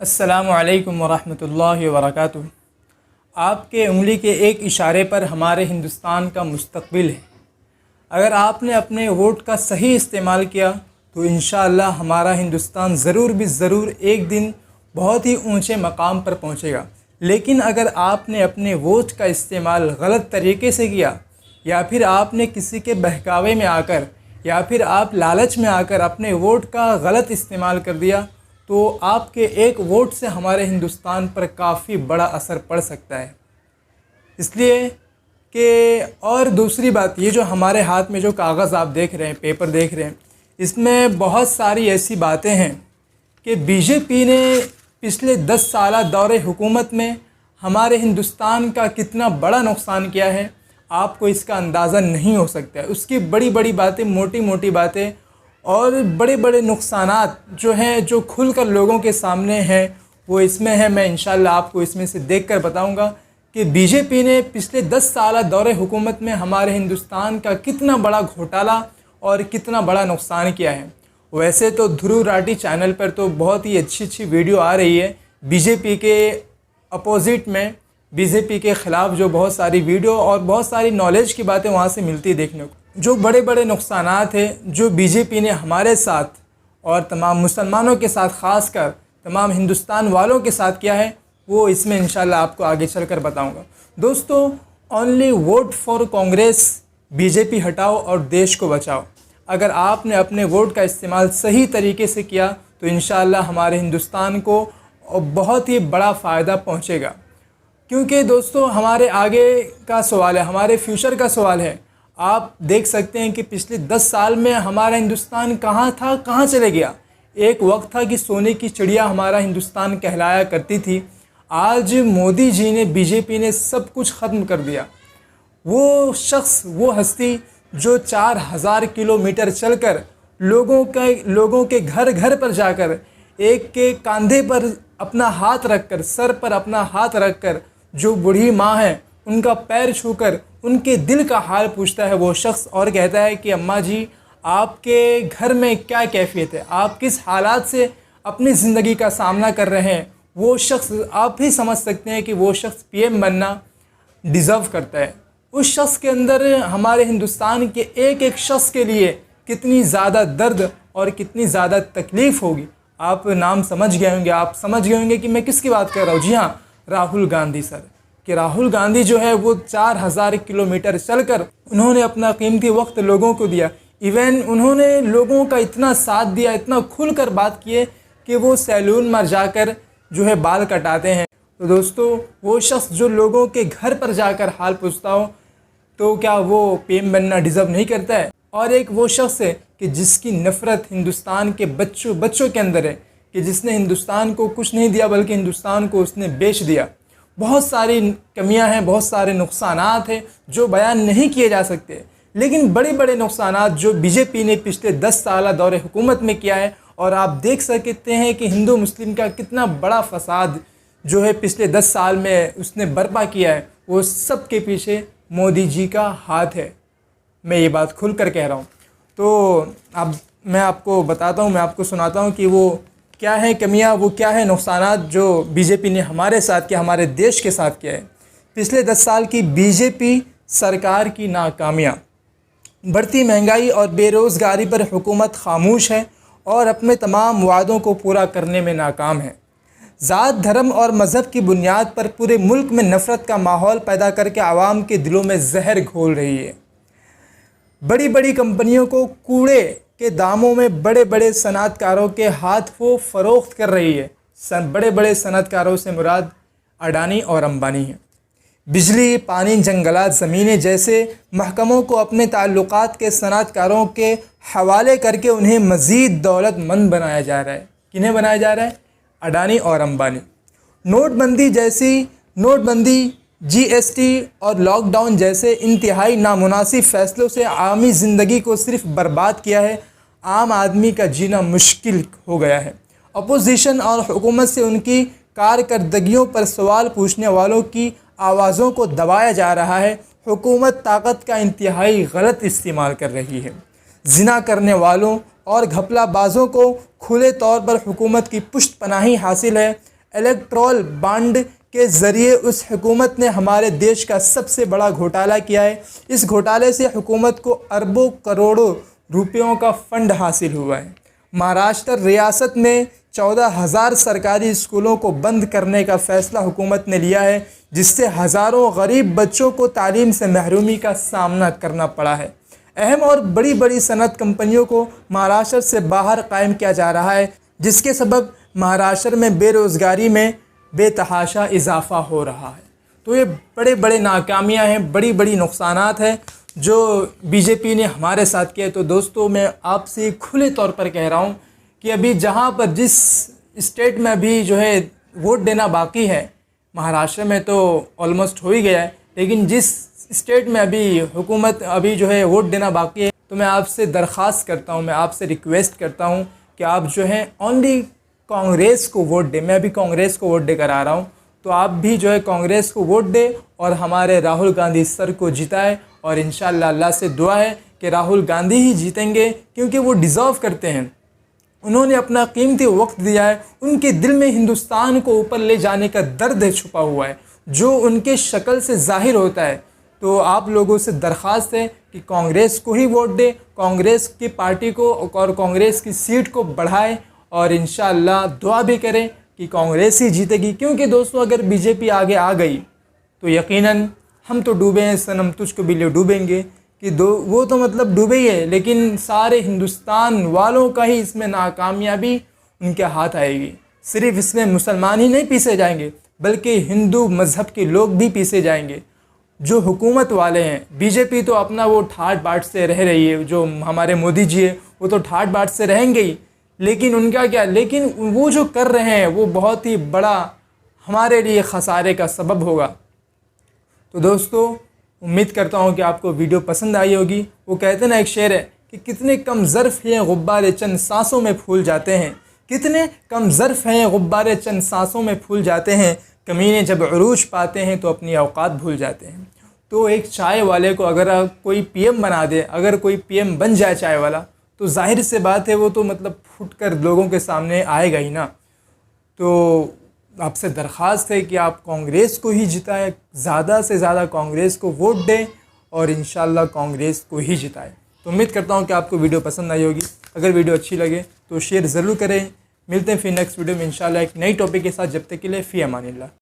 अस्सलामु अलैकुम वरहमतुल्लाहि वबरकातुहू। आपके उंगली के एक इशारे पर हमारे हिंदुस्तान का मुस्तकबिल है। अगर आपने अपने वोट का सही इस्तेमाल किया तो इंशाअल्लाह हमारा हिंदुस्तान ज़रूर भी ज़रूर एक दिन बहुत ही ऊंचे मकाम पर पहुंचेगा। लेकिन अगर आपने अपने वोट का इस्तेमाल गलत तरीके से किया या फिर आपने किसी के बहकावे में आकर या फिर आप लालच में आकर अपने वोट का गलत इस्तेमाल कर दिया तो आपके एक वोट से हमारे हिंदुस्तान पर काफ़ी बड़ा असर पड़ सकता है। इसलिए कि और दूसरी बात, ये जो हमारे हाथ में जो कागज़ आप देख रहे हैं, पेपर देख रहे हैं, इसमें बहुत सारी ऐसी बातें हैं कि बीजेपी ने पिछले 10 साल दौरे हुकूमत में हमारे हिंदुस्तान का कितना बड़ा नुकसान किया है, आपको इसका अंदाज़ा नहीं हो सकता है। उसकी बड़ी बड़ी बातें, मोटी मोटी बातें और बड़े बड़े नुकसानात जो हैं, जो खुलकर लोगों के सामने हैं, वो इसमें है। मैं इंशाल्लाह आपको इसमें से देखकर बताऊंगा कि बीजेपी ने पिछले 10 साल दौरे हुकूमत में हमारे हिंदुस्तान का कितना बड़ा घोटाला और कितना बड़ा नुकसान किया है। वैसे तो ध्रुव राठी चैनल पर तो बहुत ही अच्छी वीडियो आ रही है बीजेपी के अपोजिट में, बीजेपी के ख़िलाफ़ जो बहुत सारी वीडियो और बहुत सारी नॉलेज की बातें वहाँ से मिलती देखने को। जो बड़े बड़े नुकसानात हैं जो बीजेपी ने हमारे साथ और तमाम मुसलमानों के साथ, ख़ास कर तमाम हिंदुस्तान वालों के साथ किया है, वो इसमें इंशाल्लाह आपको आगे चलकर बताऊंगा। दोस्तों, only vote for Congress, BJP हटाओ और देश को बचाओ। अगर आपने अपने वोट का इस्तेमाल सही तरीके से किया तो इंशाल्लाह हमारे हिंदुस्तान को बहुत ही बड़ा फ़ायदा पहुँचेगा। क्योंकि दोस्तों, हमारे आगे का सवाल है, हमारे फ्यूचर का सवाल है। आप देख सकते हैं कि पिछले 10 साल में हमारा हिंदुस्तान कहाँ था, कहाँ चले गया। एक वक्त था कि सोने की चिड़िया हमारा हिंदुस्तान कहलाया करती थी। आज मोदी जी ने, बीजेपी ने सब कुछ ख़त्म कर दिया। वो शख्स, वो हस्ती जो 4000 किलोमीटर चलकर लोगों के घर घर पर जाकर, एक के कंधे पर अपना हाथ रखकर, सर पर अपना हाथ रखकर, जो बूढ़ी माँ है उनका पैर छूकर उनके दिल का हाल पूछता है वो शख्स, और कहता है कि अम्मा जी, आपके घर में क्या कैफियत है, आप किस हालात से अपनी ज़िंदगी का सामना कर रहे हैं। वो शख्स, आप ही समझ सकते हैं कि वो शख्स पीएम बनना डिज़र्व करता है। उस शख्स के अंदर, हमारे हिंदुस्तान के एक एक शख्स के लिए कितनी ज़्यादा दर्द और कितनी ज़्यादा तकलीफ़ होगी, आप नाम समझ गए होंगे। आप समझ गए होंगे कि मैं किसकी बात कर रहा हूँ। जी हाँ, राहुल गांधी सर। कि राहुल गांधी जो है वो 4000 किलोमीटर चलकर उन्होंने अपना कीमती वक्त लोगों को दिया। इवन उन्होंने लोगों का इतना साथ दिया, इतना खुलकर बात किए कि वो सैलून में जाकर जो है बाल कटाते हैं। तो दोस्तों, वो शख्स जो लोगों के घर पर जाकर हाल पूछता हो, तो क्या वो पीएम बनना डिज़र्व नहीं करता है। और एक वो शख्स है कि जिसकी नफ़रत हिंदुस्तान के बच्चों के अंदर है, कि जिसने हिंदुस्तान को कुछ नहीं दिया बल्कि हिंदुस्तान को उसने बेच दिया। बहुत सारी कमियां हैं, बहुत सारे नुकसानात हैं जो बयान नहीं किए जा सकते। लेकिन बड़े बड़े नुकसानात जो बीजेपी ने पिछले 10 साल दौरे हुकूमत में किया है, और आप देख सकते हैं कि हिंदू मुस्लिम का कितना बड़ा फसाद जो है पिछले 10 साल में उसने बर्पा किया है, वो सब के पीछे मोदी जी का हाथ है। मैं ये बात खुल कर कह रहा हूँ। तो अब मैं आपको बताता हूँ, मैं आपको सुनाता हूँ कि वो क्या है कमियां, वो क्या है नुकसानात जो बीजेपी ने हमारे साथ किया, हमारे देश के साथ किया है। पिछले 10 साल की बीजेपी सरकार की नाकामियां। बढ़ती महंगाई और बेरोज़गारी पर हुकूमत खामोश है और अपने तमाम वादों को पूरा करने में नाकाम है। ज़ात, धर्म और मज़हब की बुनियाद पर पूरे मुल्क में नफ़रत का माहौल पैदा करके आवाम के दिलों में जहर घोल रही है। बड़ी बड़ी कंपनियों को कूड़े के दामों में बड़े बड़े सनअतकारों के हाथ वो फ़रोख्त कर रही है। बड़े बड़े सनअतकारों से मुराद अडानी और अंबानी है। बिजली, पानी, जंगलात, ज़मीनें जैसे महकमों को अपने ताल्लुकात के सनअतकारों के हवाले करके उन्हें मज़ीद दौलतमंद बनाया जा रहा है। किन्हें बनाया जा रहा है? अडानी और अंबानी। नोटबंदी, जीएसटी और लॉकडाउन जैसे इंतहाई नामुनासिब फ़ैसलों से आमी ज़िंदगी को सिर्फ बर्बाद किया है। आम आदमी का जीना मुश्किल हो गया है। अपोजिशन और हुकूमत से उनकी कारकर्दगियों पर सवाल पूछने वालों की आवाज़ों को दबाया जा रहा है। हुकूमत ताकत का इंतहाई गलत इस्तेमाल कर रही है। जिना करने वालों और घपलाबाजों को खुले तौर पर हुकूमत की पुष्ट पनाही हासिल है। इलेक्ट्रल बॉन्ड के ज़रिए उस हुकूमत ने हमारे देश का सबसे बड़ा घोटाला किया है। इस घोटाले से हुकूमत को अरबों करोड़ों रुपयों का फ़ंड हासिल हुआ है। महाराष्ट्र रियासत में 14,000 सरकारी स्कूलों को बंद करने का फ़ैसला हुकूमत ने लिया है, जिससे हज़ारों गरीब बच्चों को तालीम से महरूमी का सामना करना पड़ा है। अहम और बड़ी बड़ी सनत कंपनियों को महाराष्ट्र से बाहर कायम किया जा रहा है, जिसके सबब महाराष्ट्र में बेरोज़गारी में बेतहाशा इजाफ़ा हो रहा है। तो ये बड़े बड़े नाकामियाँ हैं, बड़ी बड़ी नुकसानात हैं जो बीजेपी ने हमारे साथ किए। तो दोस्तों, मैं आपसे खुले तौर पर कह रहा हूँ कि अभी जहाँ पर जिस स्टेट में अभी जो है वोट देना बाकी है, महाराष्ट्र में तो ऑलमोस्ट हो ही गया है, लेकिन जिस स्टेट में अभी हुकूमत अभी जो है वोट देना बाकी है, तो मैं आपसे दरख्वास्त करता हूँ, मैं आपसे रिक्वेस्ट करता हूँ कि आप जो है ओनली कांग्रेस को वोट दें। मैं अभी कांग्रेस को वोट देकर आ रहा हूँ, तो आप भी जो है कांग्रेस को वोट दें और हमारे राहुल गांधी सर को जिताएं। और इंशाअल्लाह अल्लाह से दुआ है कि राहुल गांधी ही जीतेंगे, क्योंकि वो डिज़र्व करते हैं। उन्होंने अपना कीमती वक्त दिया है, उनके दिल में हिंदुस्तान को ऊपर ले जाने का दर्द छुपा हुआ है, जो उनके शक्ल से ज़ाहिर होता है। तो आप लोगों से दरख्वास्त है कि कांग्रेस को ही वोट दें, कांग्रेस की पार्टी को और कांग्रेस की सीट को बढ़ाएं और इंशाअल्लाह दुआ भी करें कि कांग्रेस ही जीतेगी। क्योंकि दोस्तों, अगर बीजेपी आगे आ गई तो यकीनन हम तो डूबे हैं सनम, तुझको भी ले डूबेंगे कि वो तो मतलब डूबे ही है, लेकिन सारे हिंदुस्तान वालों का ही इसमें नाकामयाबी उनके हाथ आएगी। सिर्फ इसमें मुसलमान ही नहीं पीसे जाएंगे, बल्कि हिंदू मज़हब के लोग भी पीसे जाएंगे। जो हुकूमत वाले हैं, बीजेपी तो अपना वो ठाट बाट से रह रही है, जो हमारे मोदी जी है वो तो ठाट बाट से रहेंगे ही, लेकिन उनका क्या, लेकिन वो जो कर रहे हैं वो बहुत ही बड़ा हमारे लिए खसारे का सबब होगा। तो दोस्तों, उम्मीद करता हूँ कि आपको वीडियो पसंद आई होगी। वो कहते ना, एक शेर है कि कितने कम ज़र्फ़ हैं गुब्बारे चंद सांसों में फूल जाते हैं, कितने कम ज़र्फ़ हैं गुब्बारे चंद सांसों में फूल जाते हैं, कमीने जब उरूज पाते हैं तो अपनी औकात भूल जाते हैं। तो एक चाय वाले को अगर कोई पीएम बना दे, अगर कोई पीएम बन जाए चाय वाला, तो जाहिर से बात है वो तो मतलब फुट कर लोगों के सामने आएगा ही ना। तो आपसे दरख्वास्त है कि आप कांग्रेस को ही जिताएं, ज़्यादा से ज़्यादा कांग्रेस को वोट दें और इंशाल्लाह कांग्रेस को ही जिताएं। तो उम्मीद करता हूं कि आपको वीडियो पसंद आई होगी। अगर वीडियो अच्छी लगे तो शेयर ज़रूर करें। मिलते हैं फिर नेक्स्ट वीडियो में इंशाल्लाह एक नई टॉपिक के साथ। जब तक के लिए फ़ी अमानिल्लाह।